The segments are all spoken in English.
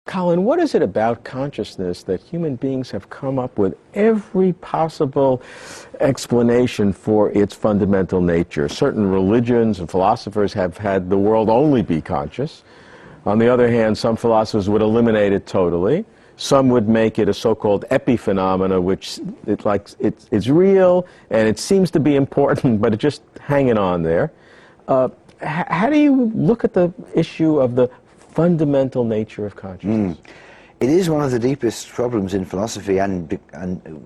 Colin, what is it about consciousness that human beings have come up with every possible explanation for its fundamental nature? Certain religions and philosophers have had the world only be conscious. On the other hand, some philosophers would eliminate it totally. Some would make it a so-called epiphenomena, which it's real and it seems to be important, but it's just hanging on there. How do you look at the issue of the fundamental nature of consciousness? It is one of the deepest problems in philosophy and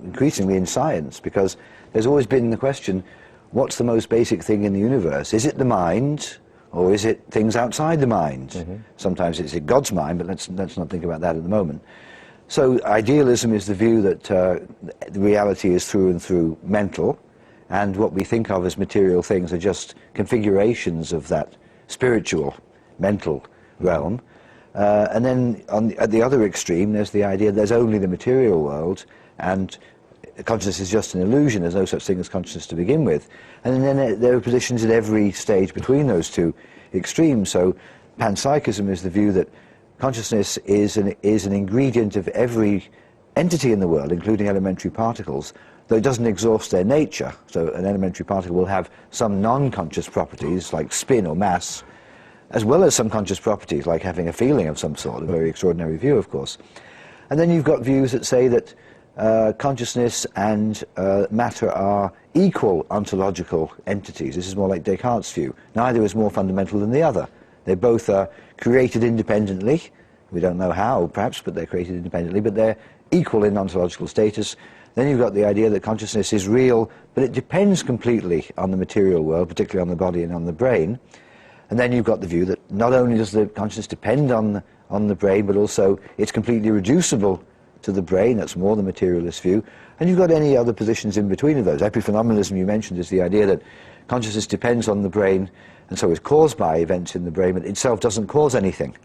increasingly in science, because there's always been the question, what's the most basic thing in the universe? Is it the mind, or is it things outside the mind? Sometimes it's God's mind, but let's not think about that at the moment. So idealism is the view that the reality is through and through mental, and what we think of as material things are just configurations of that spiritual, mental realm. And then at the other extreme, there's the idea there's only the material world, and consciousness is just an illusion. There's no such thing as consciousness to begin with. And then there are positions at every stage between those two extremes. So panpsychism is the view that consciousness is an ingredient of every entity in the world, including elementary particles, though it doesn't exhaust their nature. So an elementary particle will have some non-conscious properties, like spin or mass, as well as some conscious properties, like having a feeling of some sort, a very extraordinary view, of course. And then you've got views that say that consciousness and matter are equal ontological entities. This is more like Descartes' view. Neither is more fundamental than the other. They both are created independently. We don't know how, perhaps, but they're created independently, but they're equal in ontological status. Then you've got the idea that consciousness is real, but it depends completely on the material world, particularly on the body and on the brain. And then you've got the view that not only does the consciousness depend on the brain, but also it's completely reducible to the brain. That's more the materialist view. And you've got any other positions in between of those. Epiphenomenalism, you mentioned, is the idea that consciousness depends on the brain, and so is caused by events in the brain, but itself doesn't cause anything.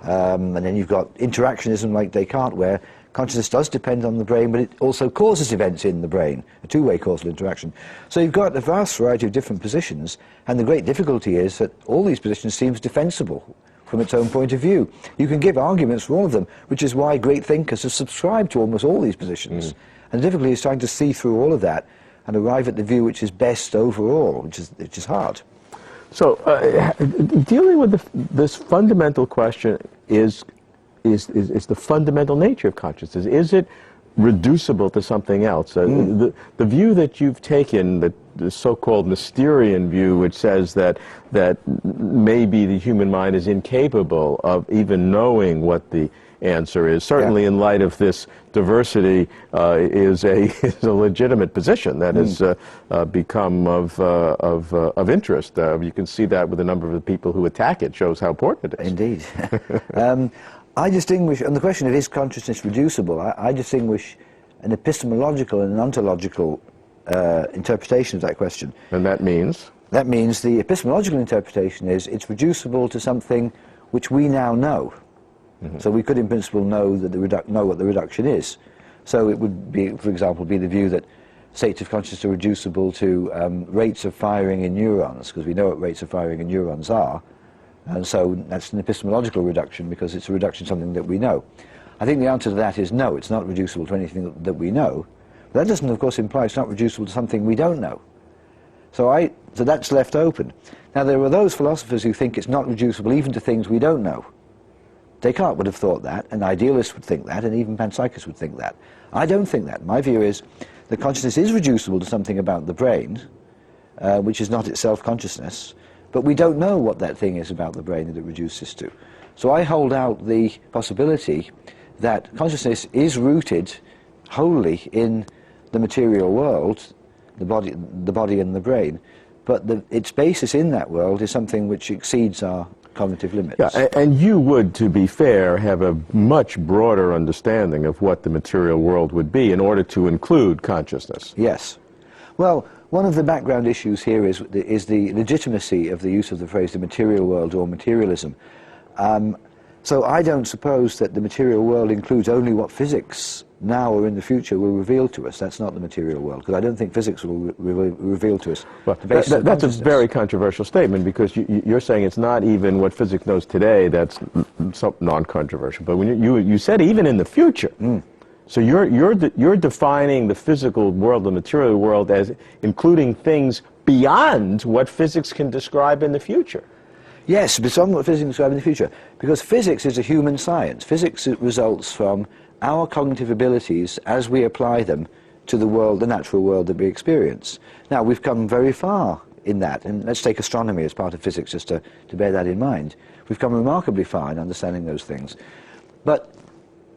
And then you've got interactionism like Descartes, where consciousness does depend on the brain, but it also causes events in the brain, a two-way causal interaction. So you've got a vast variety of different positions, and the great difficulty is that all these positions seem defensible from its own point of view. You can give arguments for all of them, which is why great thinkers have subscribed to almost all these positions. And the difficulty is trying to see through all of that and arrive at the view which is best overall, which is hard. So dealing with this fundamental question is the fundamental nature of consciousness. Is it reducible to something else? The view that you've taken, the so-called Mysterian view, which says that maybe the human mind is incapable of even knowing what the answer is, certainly in light of this diversity, is a legitimate position that has become of interest. You can see that with a number of the people who attack it. Shows how important it is. Indeed. I distinguish, on the question of is consciousness reducible, I distinguish an epistemological and an ontological interpretation of that question. And that means? That means the epistemological interpretation is it's reducible to something which we now know. So we could, in principle, know that know what the reduction is. So it would be, for example, be the view that states of consciousness are reducible to rates of firing in neurons, because we know what rates of firing in neurons are. And so that's an epistemological reduction, because it's a reduction to something that we know. I think the answer to that is no, it's not reducible to anything that we know. But that doesn't, of course, imply it's not reducible to something we don't know. So that's left open. Now, there are those philosophers who think it's not reducible even to things we don't know. Descartes would have thought that, and idealists would think that, and even panpsychists would think that. I don't think that. My view is that consciousness is reducible to something about the brain, which is not itself consciousness, but we don't know what that thing is about the brain that it reduces to. So I hold out the possibility that consciousness is rooted wholly in the material world, the body and the brain, but its basis in that world is something which exceeds our cognitive limits. Yeah, and you would, to be fair, have a much broader understanding of what the material world would be in order to include consciousness. Yes. Well, one of the background issues here is the legitimacy of the use of the phrase the material world or materialism. So I don't suppose that the material world includes only what physics now or in the future will reveal to us. That's not the material world, because I don't think physics will reveal to us well, the basis of that's a consciousness. very controversial statement, because you're saying it's not even what physics knows today that's non-controversial. But when you said even in the future, so you're defining the physical world, the material world, as including things beyond what physics can describe in the future. Yes, beyond what physics can describe in the future, because physics is a human science. Physics results from our cognitive abilities as we apply them to the world, the natural world that we experience. Now, we've come very far in that, and let's take astronomy as part of physics, just to bear that in mind. We've come remarkably far in understanding those things. But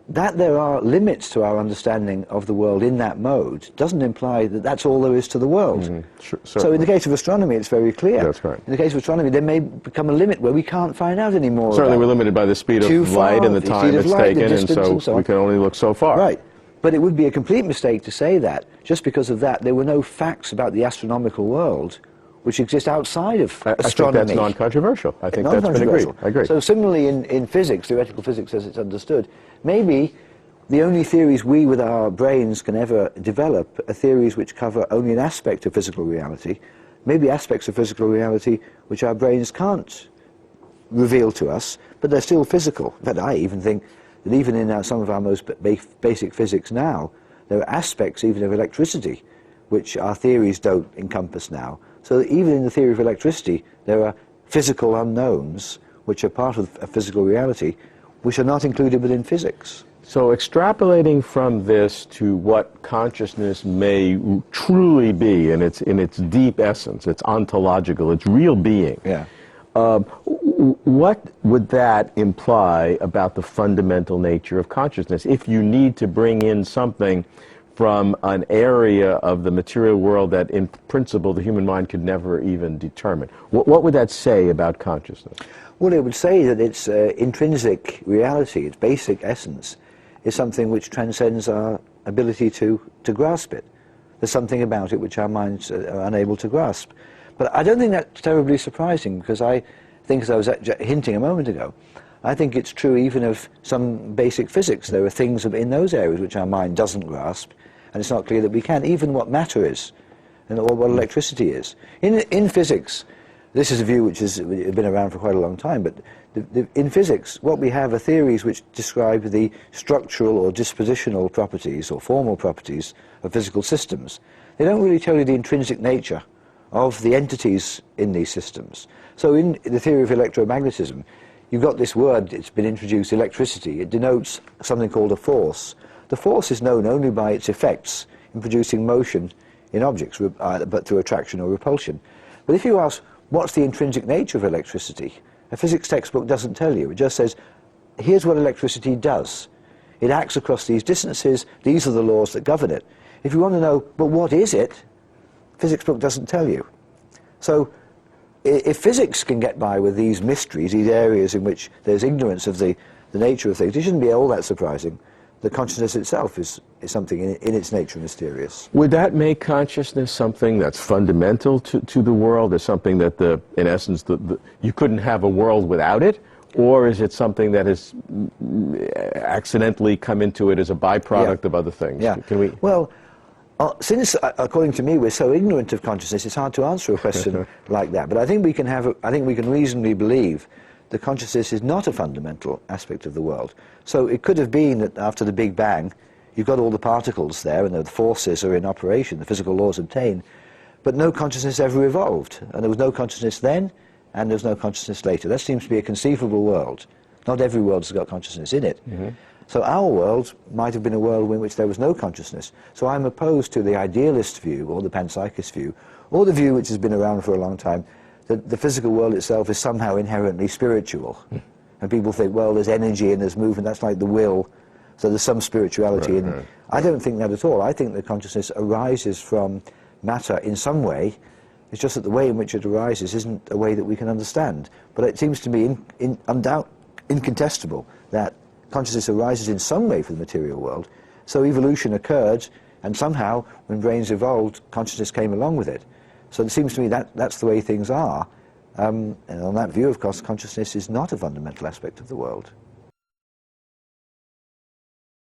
that there are limits to our understanding of the world in that mode doesn't imply that that's all there is to the world. Sure, so in the case of astronomy, it's very clear. That's right. In the case of astronomy, there may become a limit where we can't find out any more. Certainly we're limited by the speed of light and the time it's taken, and so we can only look so far. Right. But it would be a complete mistake to say that just because of that there were no facts about the astronomical world which exist outside of astronomy. I think that's non-controversial. I think that's been agreed. I agree. So similarly in physics, theoretical physics as it's understood, maybe the only theories we with our brains can ever develop are theories which cover only an aspect of physical reality, maybe aspects of physical reality which our brains can't reveal to us, but they're still physical. In fact, I even think that even in some of our most basic physics now, there are aspects even of electricity which our theories don't encompass now. So that even in the theory of electricity, there are physical unknowns which are part of a physical reality which are not included within physics. So extrapolating from this to what consciousness may truly be in its deep essence, its ontological, its real being, what would that imply about the fundamental nature of consciousness if you need to bring in something from an area of the material world that in principle the human mind could never even determine? What would that say about consciousness? Well, it would say that its intrinsic reality, its basic essence, is something which transcends our ability to grasp it. There's something about it which our minds are unable to grasp. But I don't think that's terribly surprising, because I think, as I was hinting a moment ago, I think it's true even of some basic physics. There are things in those areas which our mind doesn't grasp, and it's not clear that we can, even what matter is, and what electricity is. In physics, this is a view which has been around for quite a long time, but in physics, what we have are theories which describe the structural or dispositional properties or formal properties of physical systems. They don't really tell you the intrinsic nature of the entities in these systems. So in the theory of electromagnetism, you've got this word, it's been introduced, electricity. It denotes something called a force. The force is known only by its effects in producing motion in objects, but through attraction or repulsion. But if you ask, what's the intrinsic nature of electricity? A physics textbook doesn't tell you. It just says, here's what electricity does. It acts across these distances, these are the laws that govern it. If you want to know, but what is it? Physics book doesn't tell you. So if physics can get by with these mysteries, these areas in which there's ignorance of the nature of things, it shouldn't be all that surprising that consciousness itself is something in its nature mysterious. Would that make consciousness something that's fundamental to the world, as something that, in essence, you couldn't have a world without it? Or is it something that has accidentally come into it as a byproduct of other things? Yeah. Can we? Well, since, according to me, we're so ignorant of consciousness, it's hard to answer a question like that. But I think we can reasonably believe that consciousness is not a fundamental aspect of the world. So it could have been that after the Big Bang, you've got all the particles there, and the forces are in operation, the physical laws obtain, but no consciousness ever evolved. And there was no consciousness then, and there was no consciousness later. That seems to be a conceivable world. Not every world has got consciousness in it. Mm-hmm. So our world might have been a world in which there was no consciousness. So I'm opposed to the idealist view, or the panpsychist view, or the view which has been around for a long time, that the physical world itself is somehow inherently spiritual. And people think, well, there's energy and there's movement, that's like the will, so there's some spirituality in it. I don't think that at all. I think that consciousness arises from matter in some way. It's just that the way in which it arises isn't a way that we can understand. But it seems to me incontestable that consciousness arises in some way from the material world. So evolution occurred, and somehow, when brains evolved, consciousness came along with it. So it seems to me that that's the way things are. And on that view, of course, consciousness is not a fundamental aspect of the world.